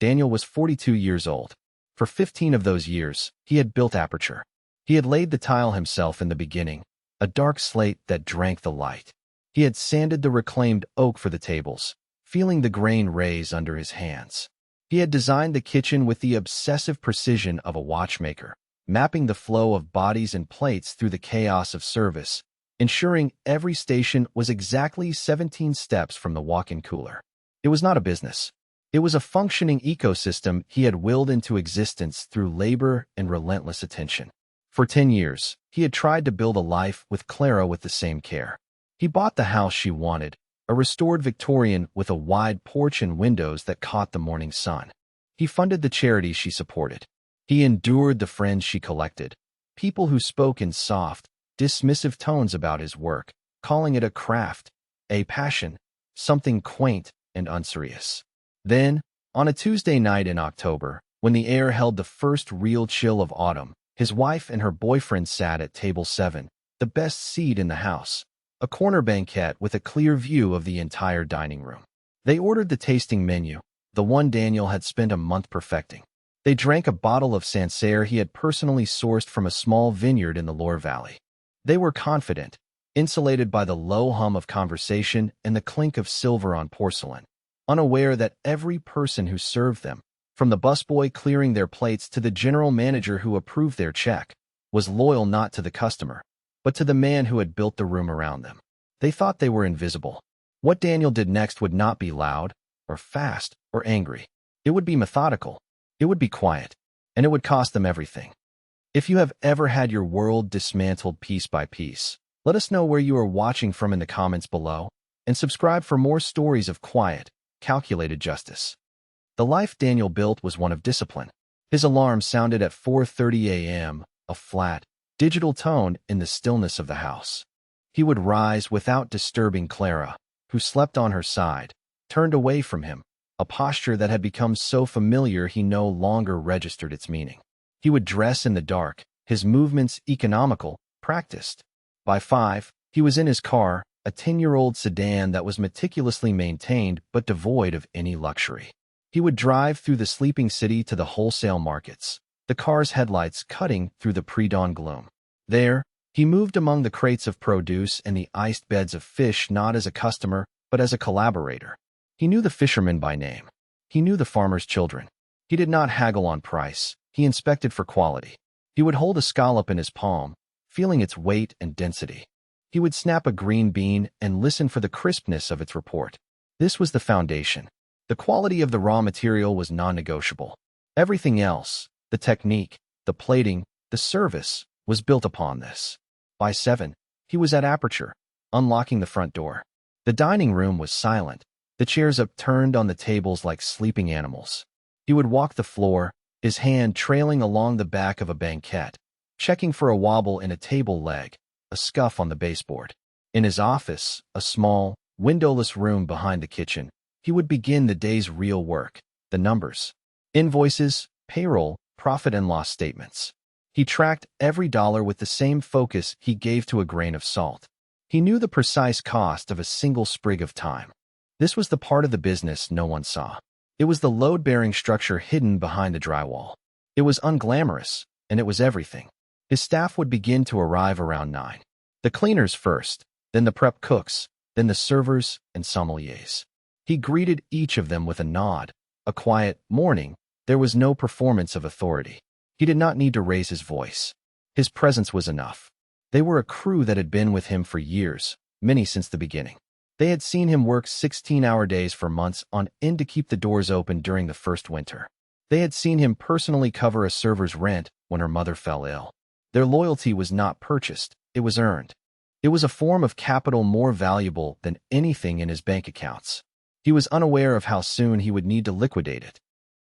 Daniel was 42 years old. For 15 of those years, he had built Aperture. He had laid the tile himself in the beginning, a dark slate that drank the light. He had sanded the reclaimed oak for the tables, feeling the grain raise under his hands. He had designed the kitchen with the obsessive precision of a watchmaker, mapping the flow of bodies and plates through the chaos of service, ensuring every station was exactly 17 steps from the walk-in cooler. It was not a business. It was a functioning ecosystem he had willed into existence through labor and relentless attention. For 10 years, he had tried to build a life with Clara with the same care. He bought the house she wanted, a restored Victorian with a wide porch and windows that caught the morning sun. He funded the charities she supported. He endured the friends she collected, people who spoke in soft, dismissive tones about his work, calling it a craft, a passion, something quaint and unserious. Then, on a Tuesday night in October, when the air held the first real chill of autumn, his wife and her boyfriend sat at table 7, the best seat in the house, a corner banquette with a clear view of the entire dining room. They ordered the tasting menu, the one Daniel had spent a month perfecting. They drank a bottle of Sancerre he had personally sourced from a small vineyard in the Loire Valley. They were confident, insulated by the low hum of conversation and the clink of silver on porcelain, unaware that every person who served them, from the busboy clearing their plates to the general manager who approved their check, was loyal not to the customer, but to the man who had built the room around them. They thought they were invisible. What Daniel did next would not be loud, or fast, or angry. It would be methodical. It would be quiet. And it would cost them everything. If you have ever had your world dismantled piece by piece, let us know where you are watching from in the comments below, and subscribe for more stories of quiet, calculated justice. The life Daniel built was one of discipline. His alarm sounded at 4:30 a.m., a flat, digital tone in the stillness of the house. He would rise without disturbing Clara, who slept on her side, turned away from him, a posture that had become so familiar he no longer registered its meaning. He would dress in the dark, his movements economical, practiced. By 5, he was in his car, a 10-year-old sedan that was meticulously maintained but devoid of any luxury. He would drive through the sleeping city to the wholesale markets, the car's headlights cutting through the pre-dawn gloom. There, he moved among the crates of produce and the iced beds of fish not as a customer, but as a collaborator. He knew the fishermen by name. He knew the farmers' children. He did not haggle on price. He inspected for quality. He would hold a scallop in his palm, feeling its weight and density. He would snap a green bean and listen for the crispness of its report. This was the foundation. The quality of the raw material was non-negotiable. Everything else, the technique, the plating, the service, was built upon this. By 7, he was at Aperture, unlocking the front door. The dining room was silent, the chairs upturned on the tables like sleeping animals. He would walk the floor, his hand trailing along the back of a banquette, checking for a wobble in a table leg, a scuff on the baseboard. In his office, a small, windowless room behind the kitchen, he would begin the day's real work, the numbers. Invoices, payroll, profit and loss statements. He tracked every dollar with the same focus he gave to a grain of salt. He knew the precise cost of a single sprig of thyme. This was the part of the business no one saw. It was the load-bearing structure hidden behind the drywall. It was unglamorous, and it was everything. His staff would begin to arrive around 9. The cleaners first, then the prep cooks, then the servers and sommeliers. He greeted each of them with a nod, a quiet morning. There was no performance of authority. He did not need to raise his voice. His presence was enough. They were a crew that had been with him for years, many since the beginning. They had seen him work 16-hour days for months on end to keep the doors open during the first winter. They had seen him personally cover a server's rent when her mother fell ill. Their loyalty was not purchased, it was earned. It was a form of capital more valuable than anything in his bank accounts. He was unaware of how soon he would need to liquidate it.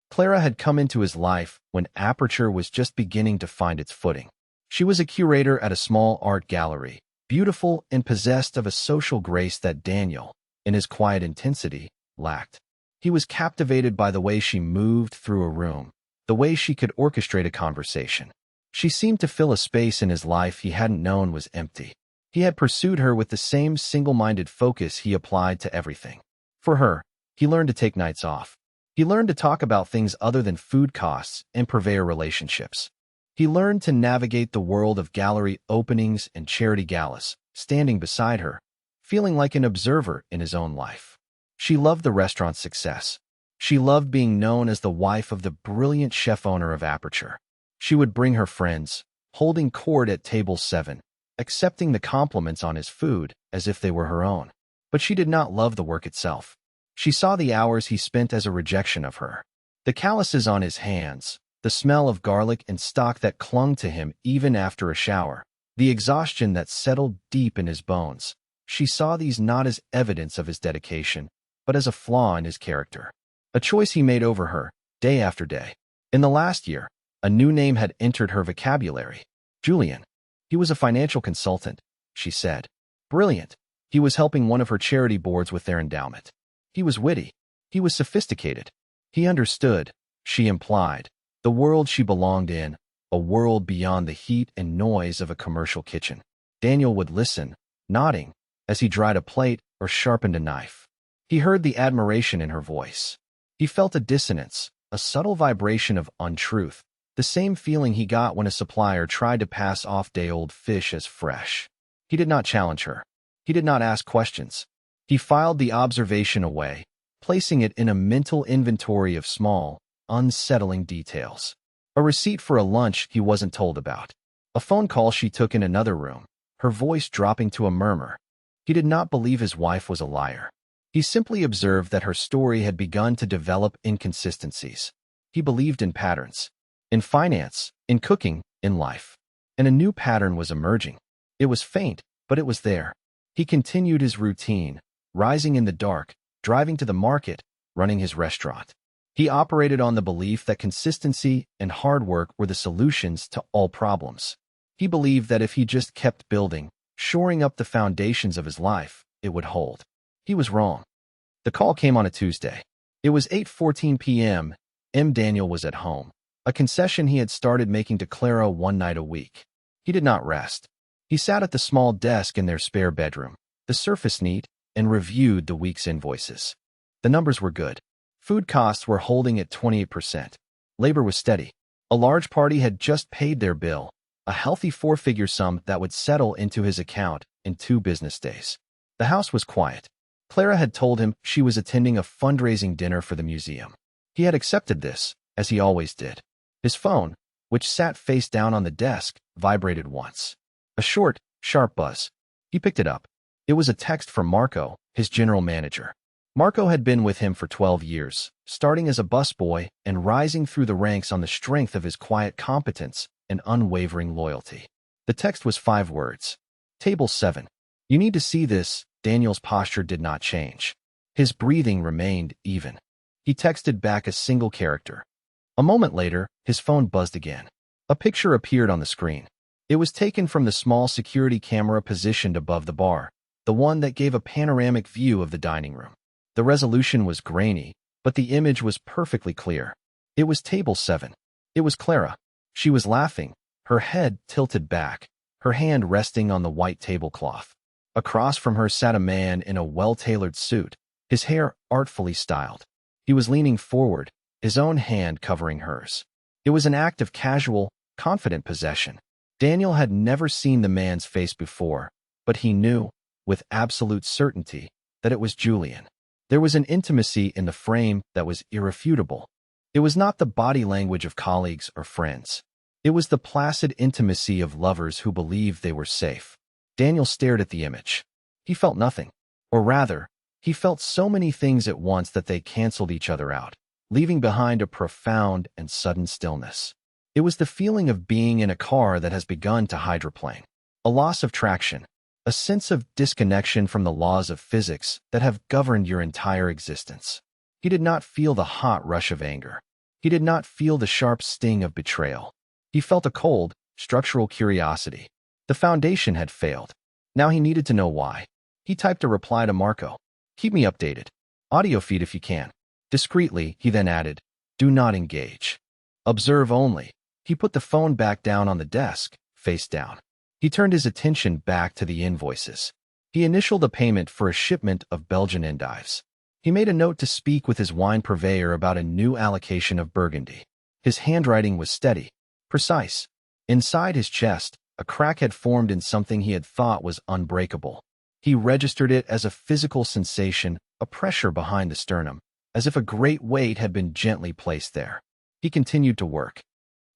Clara had come into his life when Aperture was just beginning to find its footing. She was a curator at a small art gallery, beautiful and possessed of a social grace that Daniel, in his quiet intensity, lacked. He was captivated by the way she moved through a room, the way she could orchestrate a conversation. She seemed to fill a space in his life he hadn't known was empty. He had pursued her with the same single-minded focus he applied to everything. For her, he learned to take nights off. He learned to talk about things other than food costs and purveyor relationships. He learned to navigate the world of gallery openings and charity galas, standing beside her, feeling like an observer in his own life. She loved the restaurant's success. She loved being known as the wife of the brilliant chef owner of Aperture. She would bring her friends, holding court at table 7, accepting the compliments on his food as if they were her own. But she did not love the work itself. She saw the hours he spent as a rejection of her. The calluses on his hands, the smell of garlic and stock that clung to him even after a shower, the exhaustion that settled deep in his bones. She saw these not as evidence of his dedication, but as a flaw in his character. A choice he made over her, day after day. In the last year, a new name had entered her vocabulary. Julian. He was a financial consultant, she said. Brilliant. He was helping one of her charity boards with their endowment. He was witty. He was sophisticated. He understood, she implied, the world she belonged in, a world beyond the heat and noise of a commercial kitchen. Daniel would listen, nodding, as he dried a plate or sharpened a knife. He heard the admiration in her voice. He felt a dissonance, a subtle vibration of untruth, the same feeling he got when a supplier tried to pass off day-old fish as fresh. He did not challenge her. He did not ask questions. He filed the observation away, placing it in a mental inventory of small, unsettling details. A receipt for a lunch he wasn't told about. A phone call she took in another room, her voice dropping to a murmur. He did not believe his wife was a liar. He simply observed that her story had begun to develop inconsistencies. He believed in patterns. In finance, in cooking, in life. And a new pattern was emerging. It was faint, but it was there. He continued his routine, rising in the dark, driving to the market, running his restaurant. He operated on the belief that consistency and hard work were the solutions to all problems. He believed that if he just kept building, shoring up the foundations of his life, it would hold. He was wrong. The call came on a Tuesday. It was 8:14 p.m. Daniel was at home, a concession he had started making to Clara one night a week. He did not rest. He sat at the small desk in their spare bedroom, the surface neat, and reviewed the week's invoices. The numbers were good. Food costs were holding at 28%. Labor was steady. A large party had just paid their bill, a healthy four-figure sum that would settle into his account in 2 business days. The house was quiet. Clara had told him she was attending a fundraising dinner for the museum. He had accepted this, as he always did. His phone, which sat face down on the desk, vibrated once. A short, sharp buzz. He picked it up. It was a text from Marco, his general manager. Marco had been with him for 12 years, starting as a busboy and rising through the ranks on the strength of his quiet competence and unwavering loyalty. The text was 5 words. Table 7. You need to see this. Daniel's posture did not change. His breathing remained even. He texted back a single character. A moment later, his phone buzzed again. A picture appeared on the screen. It was taken from the small security camera positioned above the bar, the one that gave a panoramic view of the dining room. The resolution was grainy, but the image was perfectly clear. It was table 7. It was Clara. She was laughing, her head tilted back, her hand resting on the white tablecloth. Across from her sat a man in a well-tailored suit, his hair artfully styled. He was leaning forward, his own hand covering hers. It was an act of casual, confident possession. Daniel had never seen the man's face before, but he knew, with absolute certainty, that it was Julian. There was an intimacy in the frame that was irrefutable. It was not the body language of colleagues or friends. It was the placid intimacy of lovers who believed they were safe. Daniel stared at the image. He felt nothing. Or rather, he felt so many things at once that they canceled each other out, leaving behind a profound and sudden stillness. It was the feeling of being in a car that has begun to hydroplane. A loss of traction, a sense of disconnection from the laws of physics that have governed your entire existence. He did not feel the hot rush of anger. He did not feel the sharp sting of betrayal. He felt a cold, structural curiosity. The foundation had failed. Now he needed to know why. He typed a reply to Marco. Keep me updated. Audio feed if you can. Discreetly, he then added, do not engage. Observe only. He put the phone back down on the desk, face down. He turned his attention back to the invoices. He initialed a payment for a shipment of Belgian endives. He made a note to speak with his wine purveyor about a new allocation of Burgundy. His handwriting was steady, precise. Inside his chest, a crack had formed in something he had thought was unbreakable. He registered it as a physical sensation, a pressure behind the sternum, as if a great weight had been gently placed there. He continued to work.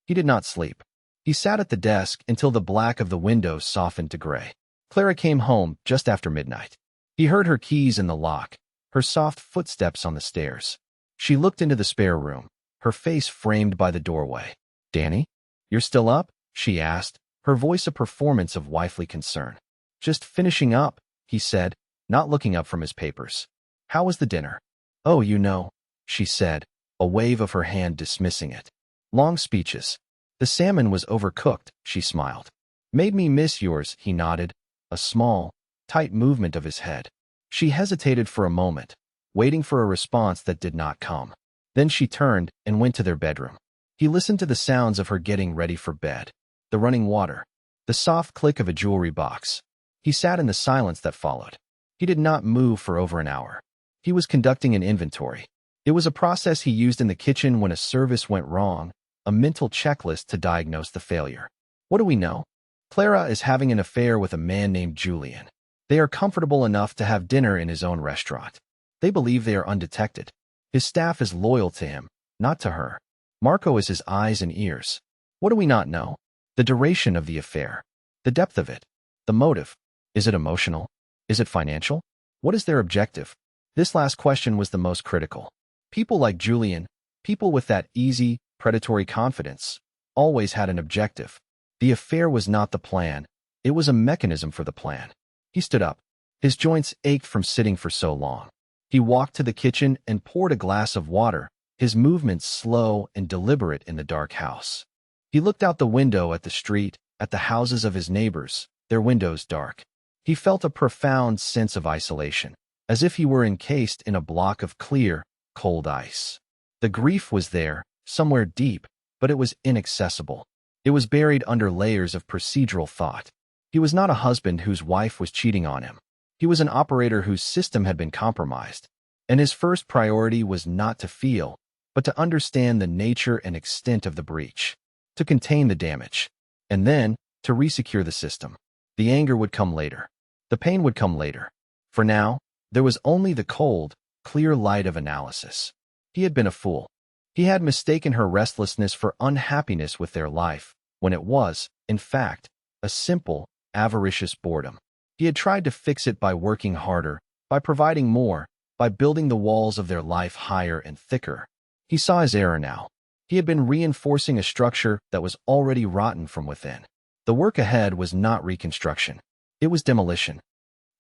He did not sleep. He sat at the desk until the black of the windows softened to gray. Clara came home just after midnight. He heard her keys in the lock, her soft footsteps on the stairs. She looked into the spare room, her face framed by the doorway. "Danny, you're still up?" she asked, her voice a performance of wifely concern. "Just finishing up," he said, not looking up from his papers. "How was the dinner?" "Oh, you know," she said, a wave of her hand dismissing it. "Long speeches. The salmon was overcooked," she smiled. "Made me miss yours," he nodded, a small, tight movement of his head. She hesitated for a moment, waiting for a response that did not come. Then she turned and went to their bedroom. He listened to the sounds of her getting ready for bed, the running water, the soft click of a jewelry box. He sat in the silence that followed. He did not move for over an hour. He was conducting an inventory. It was a process he used in the kitchen when a service went wrong, a mental checklist to diagnose the failure. What do we know? Clara is having an affair with a man named Julian. They are comfortable enough to have dinner in his own restaurant. They believe they are undetected. His staff is loyal to him, not to her. Marco is his eyes and ears. What do we not know? The duration of the affair. The depth of it. The motive. Is it emotional? Is it financial? What is their objective? This last question was the most critical. People like Julian, people with that easy, predatory confidence, always had an objective. The affair was not the plan. It was a mechanism for the plan. He stood up. His joints ached from sitting for so long. He walked to the kitchen and poured a glass of water, his movements slow and deliberate in the dark house. He looked out the window at the street, at the houses of his neighbors, their windows dark. He felt a profound sense of isolation, as if he were encased in a block of clear, cold ice. The grief was there, somewhere deep, but it was inaccessible. It was buried under layers of procedural thought. He was not a husband whose wife was cheating on him. He was an operator whose system had been compromised, and his first priority was not to feel, but to understand the nature and extent of the breach, to contain the damage, and then to resecure the system. The anger would come later. The pain would come later. For now, there was only the cold, clear light of analysis. He had been a fool. He had mistaken her restlessness for unhappiness with their life, when it was, in fact, a simple, avaricious boredom. He had tried to fix it by working harder, by providing more, by building the walls of their life higher and thicker. He saw his error now. He had been reinforcing a structure that was already rotten from within. The work ahead was not reconstruction. It was demolition.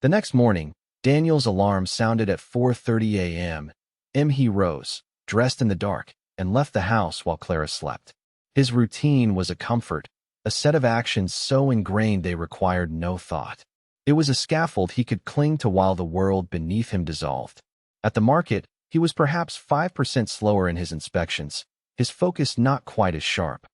The next morning, Daniel's alarm sounded at 4:30 a.m. He rose, dressed in the dark, and left the house while Clara slept. His routine was a comfort, a set of actions so ingrained they required no thought. It was a scaffold he could cling to while the world beneath him dissolved. At the market, he was perhaps 5% slower in his inspections, his focus not quite as sharp.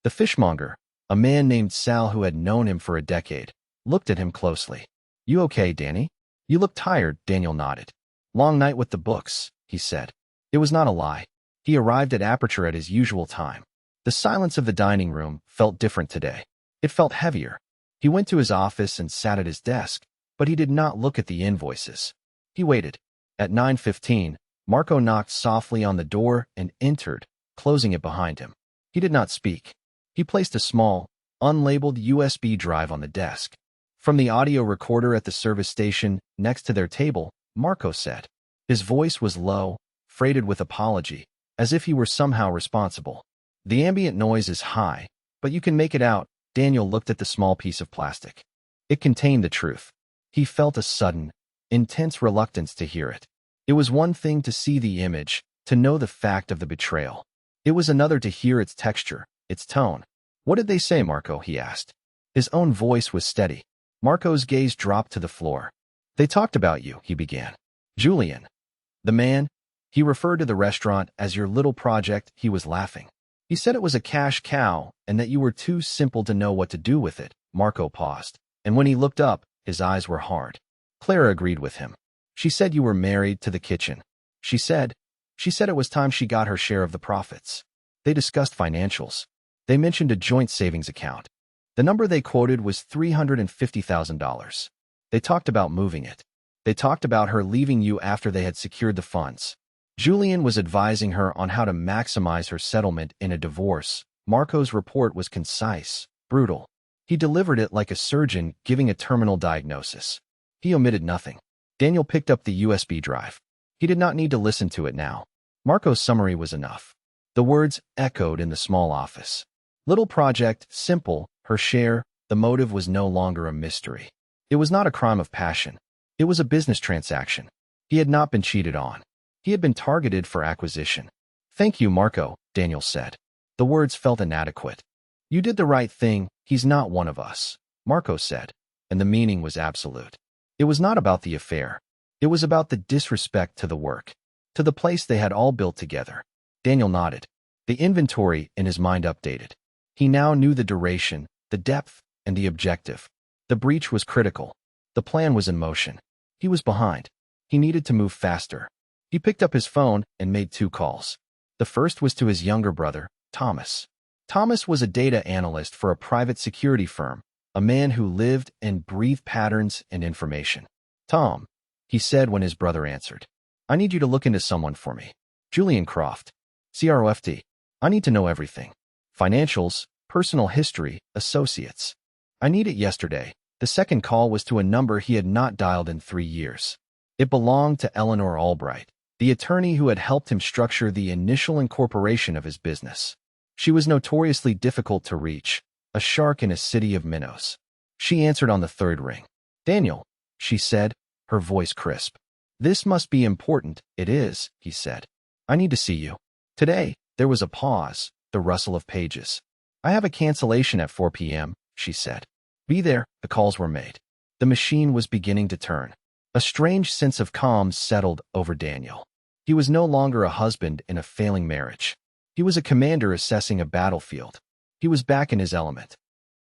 The fishmonger, a man named Sal who had known him for a decade, looked at him closely. "You okay, Danny?" "You look tired," Daniel nodded. "Long night with the books," he said. It was not a lie. He arrived at Aperture at his usual time. The silence of the dining room felt different today. It felt heavier. He went to his office and sat at his desk, but he did not look at the invoices. He waited. At 9:15, Marco knocked softly on the door and entered, closing it behind him. He did not speak. He placed a small, unlabeled USB drive on the desk. From the audio recorder at the service station next to their table, Marco said. His voice was low, freighted with apology, as if he were somehow responsible. "The ambient noise is high, but you can make it out." Daniel looked at the small piece of plastic. It contained the truth. He felt a sudden, intense reluctance to hear it. It was one thing to see the image, to know the fact of the betrayal. It was another to hear its texture, its tone. "What did they say, Marco?" he asked. His own voice was steady. Marco's gaze dropped to the floor. "They talked about you," he began. "Julian. The man." He referred to the restaurant as your little project. He was laughing. "He said it was a cash cow and that you were too simple to know what to do with it." Marco paused, and when he looked up, his eyes were hard. Clara agreed with him. "She said you were married to the kitchen." She said. She said it was time she got her share of the profits. They discussed financials. They mentioned a joint savings account. The number they quoted was $350,000. They talked about moving it. They talked about her leaving you after they had secured the funds. Julian was advising her on how to maximize her settlement in a divorce. Marco's report was concise, brutal. He delivered it like a surgeon giving a terminal diagnosis. He omitted nothing. Daniel picked up the USB drive. He did not need to listen to it now. Marco's summary was enough. The words echoed in the small office. Little project, simple, her share, the motive was no longer a mystery. It was not a crime of passion. It was a business transaction. He had not been cheated on. He had been targeted for acquisition. Thank you, Marco, Daniel said. The words felt inadequate. You did the right thing, he's not one of us, Marco said, and the meaning was absolute. It was not about the affair. It was about the disrespect to the work, to the place they had all built together. Daniel nodded. The inventory in his mind updated. He now knew the duration, the depth, and the objective. The breach was critical. The plan was in motion. He was behind. He needed to move faster. He picked up his phone and made 2 calls. The first was to his younger brother, Thomas. Thomas was a data analyst for a private security firm, a man who lived and breathed patterns and information. Tom, he said when his brother answered. I need you to look into someone for me. Julian Croft. CROFT. I need to know everything. Financials, personal history, associates. I need it yesterday. The second call was to a number he had not dialed in 3 years. It belonged to Eleanor Albright, the attorney who had helped him structure the initial incorporation of his business. She was notoriously difficult to reach, a shark in a city of minnows. She answered on the 3rd ring. Daniel, she said, her voice crisp. This must be important. It is, he said. I need to see you. Today, there was a pause, the rustle of pages. I have a cancellation at 4 p.m., she said. Be there. The calls were made. The machine was beginning to turn. A strange sense of calm settled over Daniel. He was no longer a husband in a failing marriage. He was a commander assessing a battlefield. He was back in his element.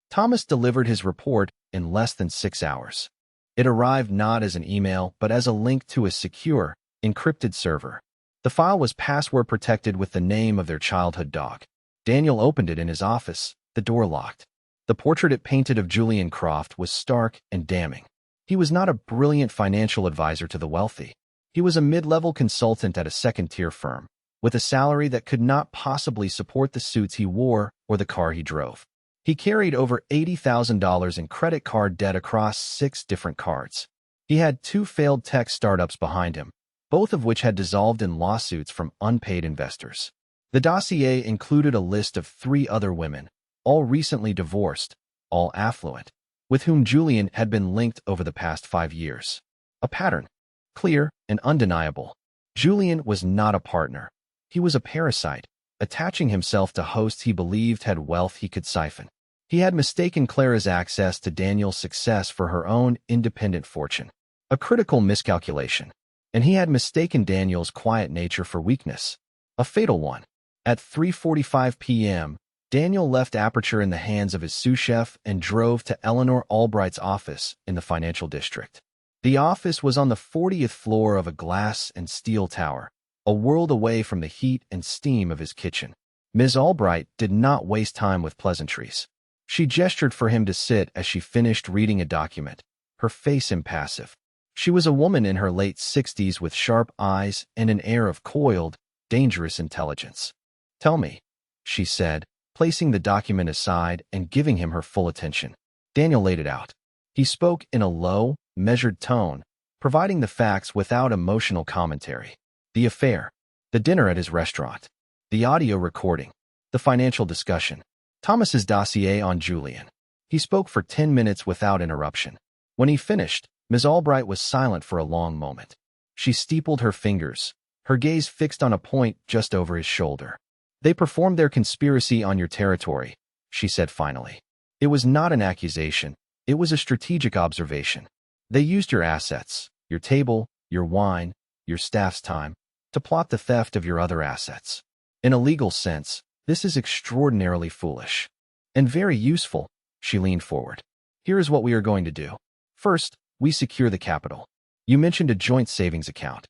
Thomas delivered his report in less than 6 hours. It arrived not as an email, but as a link to a secure, encrypted server. The file was password protected with the name of their childhood dog. Daniel opened it in his office, the door locked. The portrait it painted of Julian Croft was stark and damning. He was not a brilliant financial advisor to the wealthy. He was a mid-level consultant at a second-tier firm, with a salary that could not possibly support the suits he wore or the car he drove. He carried over $80,000 in credit card debt across 6 different cards. He had 2 failed tech startups behind him, both of which had dissolved in lawsuits from unpaid investors. The dossier included a list of 3 other women, all recently divorced, all affluent, with whom Julian had been linked over the past 5 years. A pattern, clear and undeniable. Julian was not a partner. He was a parasite, attaching himself to hosts he believed had wealth he could siphon. He had mistaken Clara's access to Daniel's success for her own independent fortune, a critical miscalculation. And he had mistaken Daniel's quiet nature for weakness, a fatal one. At 3:45 p.m., Daniel left Aperture in the hands of his sous chef and drove to Eleanor Albright's office in the financial district. The office was on the 40th floor of a glass and steel tower, a world away from the heat and steam of his kitchen. Ms. Albright did not waste time with pleasantries. She gestured for him to sit as she finished reading a document, her face impassive. She was a woman in her late 60s with sharp eyes and an air of coiled, dangerous intelligence. Tell me, she said, placing the document aside and giving him her full attention. Daniel laid it out. He spoke in a low, measured tone, providing the facts without emotional commentary. The affair, the dinner at his restaurant, the audio recording, the financial discussion, Thomas's dossier on Julian. He spoke for 10 minutes without interruption. When he finished, Ms. Albright was silent for a long moment. She steepled her fingers, her gaze fixed on a point just over his shoulder. They performed their conspiracy on your territory, she said finally. It was not an accusation. It was a strategic observation. They used your assets, your table, your wine, your staff's time, to plot the theft of your other assets. In a legal sense, this is extraordinarily foolish. And very useful, she leaned forward. Here is what we are going to do. First, we secure the capital. You mentioned a joint savings account.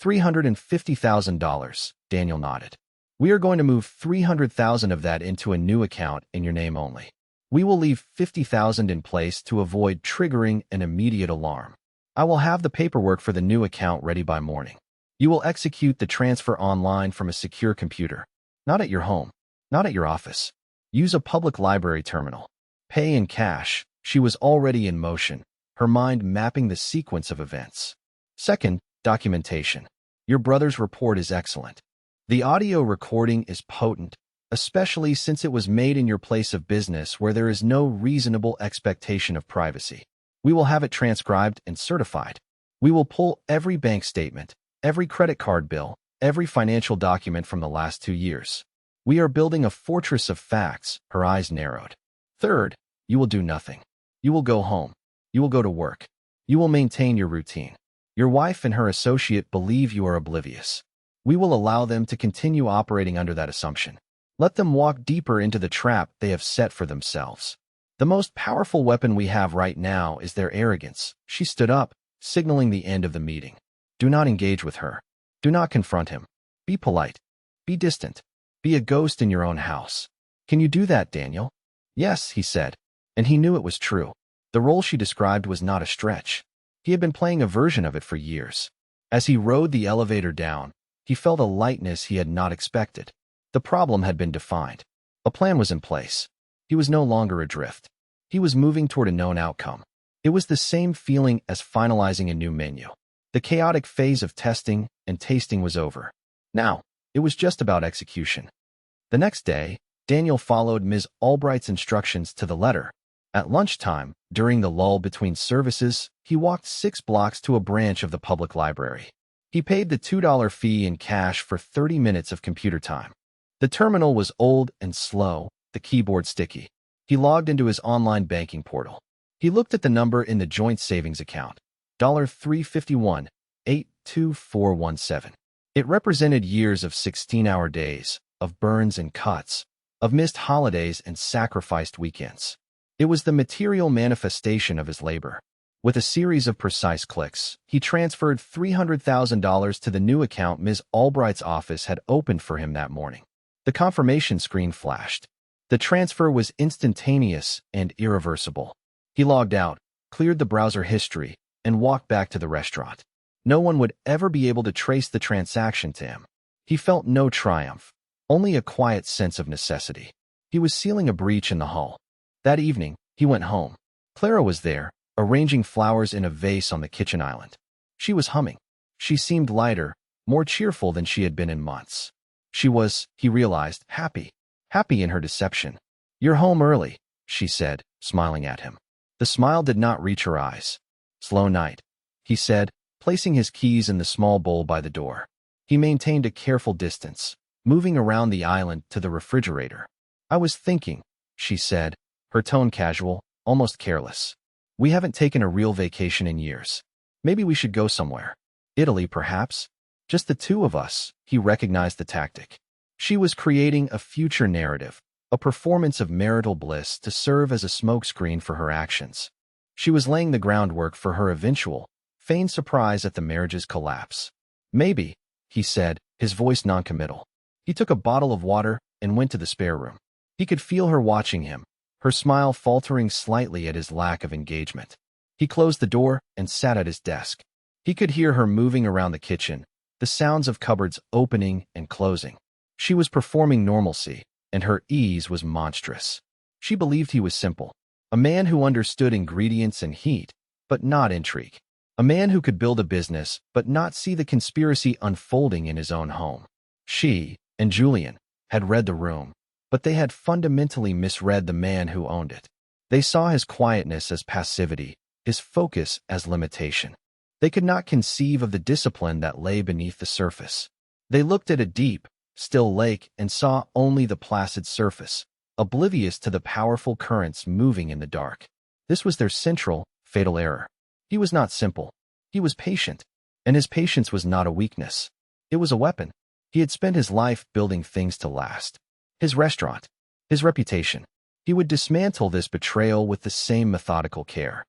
$350,000, Daniel nodded. We are going to move 300,000 of that into a new account in your name only. We will leave 50,000 in place to avoid triggering an immediate alarm. I will have the paperwork for the new account ready by morning. You will execute the transfer online from a secure computer. Not at your home, not at your office. Use a public library terminal. Pay in cash. She was already in motion, her mind mapping the sequence of events. Second, documentation. Your brother's report is excellent. The audio recording is potent, especially since it was made in your place of business where there is no reasonable expectation of privacy. We will have it transcribed and certified. We will pull every bank statement, every credit card bill, every financial document from the last 2 years. We are building a fortress of facts. Her eyes narrowed. Third, you will do nothing. You will go home. You will go to work. You will maintain your routine. Your wife and her associate believe you are oblivious. We will allow them to continue operating under that assumption. Let them walk deeper into the trap they have set for themselves. The most powerful weapon we have right now is their arrogance. She stood up, signaling the end of the meeting. Do not engage with her. Do not confront him. Be polite. Be distant. Be a ghost in your own house. Can you do that, Daniel? Yes, he said, and he knew it was true. The role she described was not a stretch. He had been playing a version of it for years. As he rode the elevator down, he felt a lightness he had not expected. The problem had been defined. A plan was in place. He was no longer adrift. He was moving toward a known outcome. It was the same feeling as finalizing a new menu. The chaotic phase of testing and tasting was over. Now, it was just about execution. The next day, Daniel followed Ms. Albright's instructions to the letter. At lunchtime, during the lull between services, he walked 6 blocks to a branch of the public library. He paid the $2 fee in cash for 30 minutes of computer time. The terminal was old and slow, the keyboard sticky. He logged into his online banking portal. He looked at the number in the joint savings account, $351.82417. It represented years of 16-hour days, of burns and cuts, of missed holidays and sacrificed weekends. It was the material manifestation of his labor. With a series of precise clicks, he transferred $300,000 to the new account Ms. Albright's office had opened for him that morning. The confirmation screen flashed. The transfer was instantaneous and irreversible. He logged out, cleared the browser history, and walked back to the restaurant. No one would ever be able to trace the transaction to him. He felt no triumph, only a quiet sense of necessity. He was sealing a breach in the hull. That evening, he went home. Clara was there, arranging flowers in a vase on the kitchen island. She was humming. She seemed lighter, more cheerful than she had been in months. She was, he realized, happy in her deception. You're home early, she said, smiling at him. The smile did not reach her eyes. Slow night, he said, placing his keys in the small bowl by the door. He maintained a careful distance, moving around the island to the refrigerator. I was thinking, she said, her tone casual, almost careless. We haven't taken a real vacation in years. Maybe we should go somewhere. Italy, perhaps? Just the two of us. He recognized the tactic. She was creating a future narrative, a performance of marital bliss to serve as a smokescreen for her actions. She was laying the groundwork for her eventual, feigned surprise at the marriage's collapse. Maybe, he said, his voice noncommittal. He took a bottle of water and went to the spare room. He could feel her watching him, her smile faltering slightly at his lack of engagement. He closed the door and sat at his desk. He could hear her moving around the kitchen, the sounds of cupboards opening and closing. She was performing normalcy, and her ease was monstrous. She believed he was simple, a man who understood ingredients and heat, but not intrigue. A man who could build a business, but not see the conspiracy unfolding in his own home. She, and Julian, had read the room, but they had fundamentally misread the man who owned it. They saw his quietness as passivity, his focus as limitation. They could not conceive of the discipline that lay beneath the surface. They looked at a deep, still lake and saw only the placid surface, oblivious to the powerful currents moving in the dark. This was their central, fatal error. He was not simple. He was patient, and his patience was not a weakness. It was a weapon. He had spent his life building things to last. His restaurant, his reputation. He would dismantle this betrayal with the same methodical care.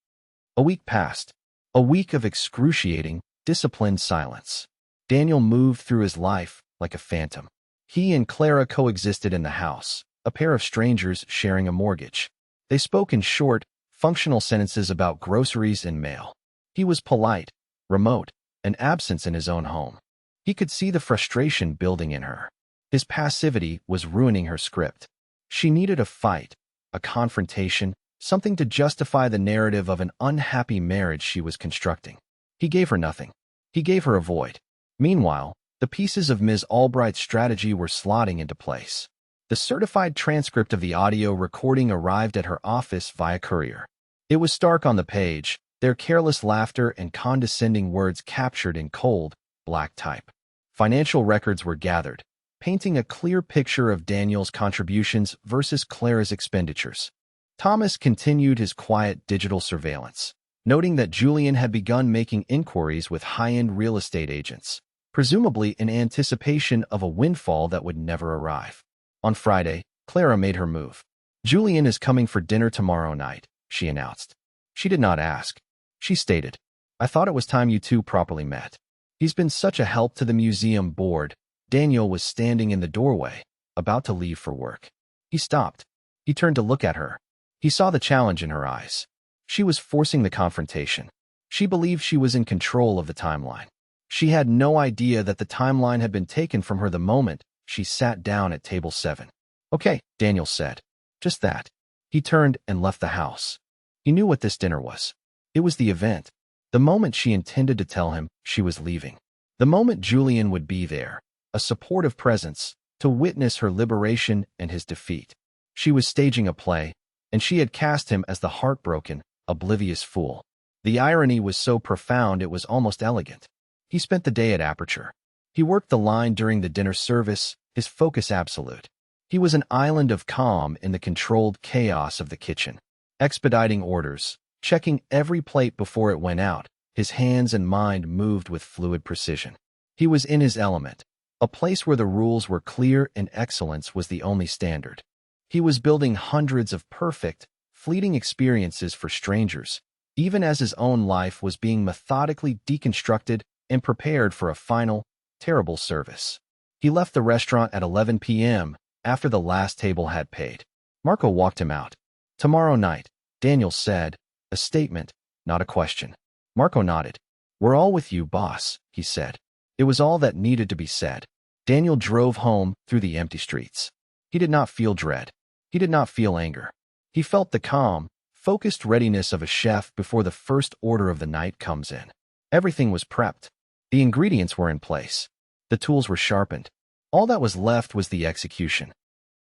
A week passed. A week of excruciating, disciplined silence. Daniel moved through his life like a phantom. He and Clara coexisted in the house, a pair of strangers sharing a mortgage. They spoke in short, functional sentences about groceries and mail. He was polite, remote, an absence in his own home. He could see the frustration building in her. His passivity was ruining her script. She needed a fight, a confrontation, something to justify the narrative of an unhappy marriage she was constructing. He gave her nothing. He gave her a void. Meanwhile, the pieces of Ms. Albright's strategy were slotting into place. The certified transcript of the audio recording arrived at her office via courier. It was stark on the page, their careless laughter and condescending words captured in cold, black type. Financial records were gathered, painting a clear picture of Daniel's contributions versus Clara's expenditures. Thomas continued his quiet digital surveillance, noting that Julian had begun making inquiries with high-end real estate agents, presumably in anticipation of a windfall that would never arrive. On Friday, Clara made her move. "Julian is coming for dinner tomorrow night," she announced. She did not ask. She stated, "I thought it was time you two properly met. He's been such a help to the museum board." Daniel was standing in the doorway, about to leave for work. He stopped. He turned to look at her. He saw the challenge in her eyes. She was forcing the confrontation. She believed she was in control of the timeline. She had no idea that the timeline had been taken from her the moment she sat down at table 7. "Okay," Daniel said. Just that. He turned and left the house. He knew what this dinner was. It was the event. The moment she intended to tell him she was leaving. The moment Julian would be there, a supportive presence, to witness her liberation and his defeat. She was staging a play, and she had cast him as the heartbroken, oblivious fool. The irony was so profound it was almost elegant. He spent the day at Aperture. He worked the line during the dinner service, his focus absolute. He was an island of calm in the controlled chaos of the kitchen, expediting orders, checking every plate before it went out. His hands and mind moved with fluid precision. He was in his element, a place where the rules were clear and excellence was the only standard. He was building hundreds of perfect, fleeting experiences for strangers, even as his own life was being methodically deconstructed and prepared for a final, terrible service. He left the restaurant at 11 p.m. after the last table had paid. Marco walked him out. "Tomorrow night," Daniel said, a statement, not a question. Marco nodded. "We're all with you, boss," he said. It was all that needed to be said. Daniel drove home through the empty streets. He did not feel dread. He did not feel anger. He felt the calm, focused readiness of a chef before the first order of the night comes in. Everything was prepped. The ingredients were in place. The tools were sharpened. All that was left was the execution.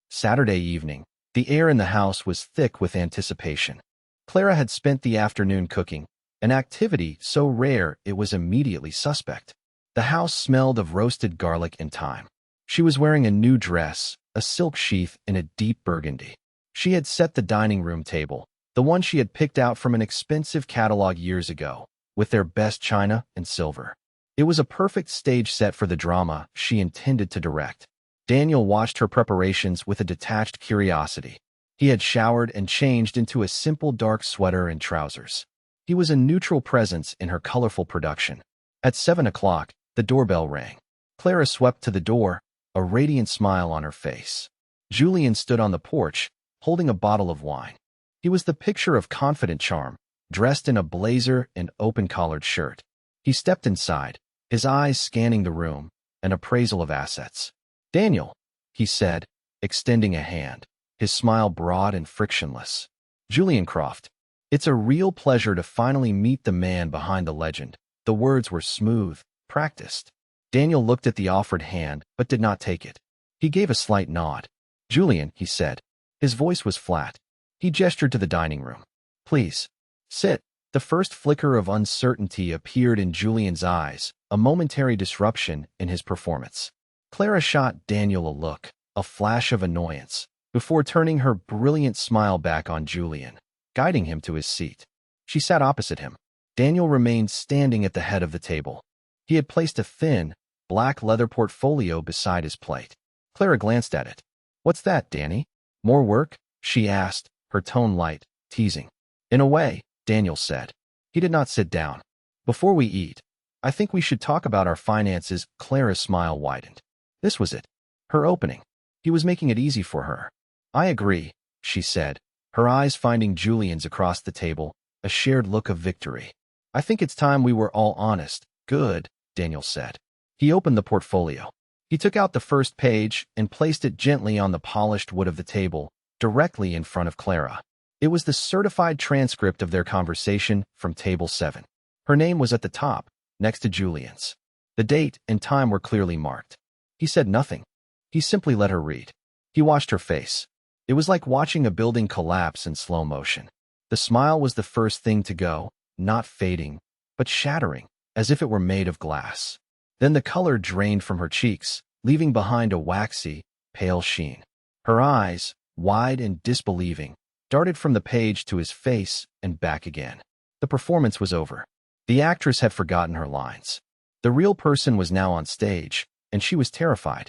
Saturday evening, the air in the house was thick with anticipation. Clara had spent the afternoon cooking, an activity so rare it was immediately suspect. The house smelled of roasted garlic and thyme. She was wearing a new dress, a silk sheath in a deep burgundy. She had set the dining room table, the one she had picked out from an expensive catalog years ago, with their best china and silver. It was a perfect stage set for the drama she intended to direct. Daniel watched her preparations with a detached curiosity. He had showered and changed into a simple dark sweater and trousers. He was a neutral presence in her colorful production. At 7 o'clock, the doorbell rang. Clara swept to the door, a radiant smile on her face. Julian stood on the porch, holding a bottle of wine. He was the picture of confident charm, dressed in a blazer and open-collared shirt. He stepped inside, his eyes scanning the room, an appraisal of assets. "Daniel," he said, extending a hand, his smile broad and frictionless. "Julian Croft. It's a real pleasure to finally meet the man behind the legend." The words were smooth, practiced. Daniel looked at the offered hand, but did not take it. He gave a slight nod. "Julian," he said. His voice was flat. He gestured to the dining room. "Please, sit." The first flicker of uncertainty appeared in Julian's eyes, a momentary disruption in his performance. Clara shot Daniel a look, a flash of annoyance, before turning her brilliant smile back on Julian, guiding him to his seat. She sat opposite him. Daniel remained standing at the head of the table. He had placed a thin, black leather portfolio beside his plate. Clara glanced at it. "What's that, Danny? More work?" she asked, her tone light, teasing. "In a way," Daniel said. He did not sit down. "Before we eat, I think we should talk about our finances. Clara's smile widened. This was it. Her opening. He was making it easy for her. I agree, she said, her eyes finding Julian's across the table, a shared look of victory. I think it's time we were all honest. Good, Daniel said. He opened the portfolio. He took out the first page and placed it gently on the polished wood of the table, directly in front of Clara. It was the certified transcript of their conversation from Table 7. Her name was at the top, next to Julian's. The date and time were clearly marked. He said nothing. He simply let her read. He watched her face. It was like watching a building collapse in slow motion. The smile was the first thing to go, not fading, but shattering, as if it were made of glass. Then the color drained from her cheeks, leaving behind a waxy, pale sheen. Her eyes, wide and disbelieving, darted from the page to his face and back again. The performance was over. The actress had forgotten her lines. The real person was now on stage, and she was terrified.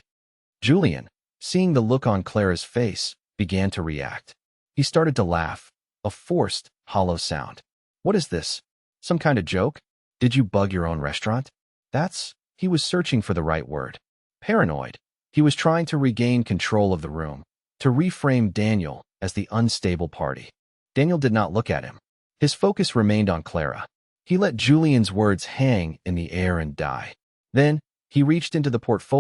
Julian, seeing the look on Clara's face, began to react. He started to laugh, a forced, hollow sound. What is this? Some kind of joke? Did you bug your own restaurant? He was searching for the right word. Paranoid. He was trying to regain control of the room, to reframe Daniel as the unstable party. Daniel did not look at him. His focus remained on Clara. He let Julian's words hang in the air and die. Then, he reached into the portfolio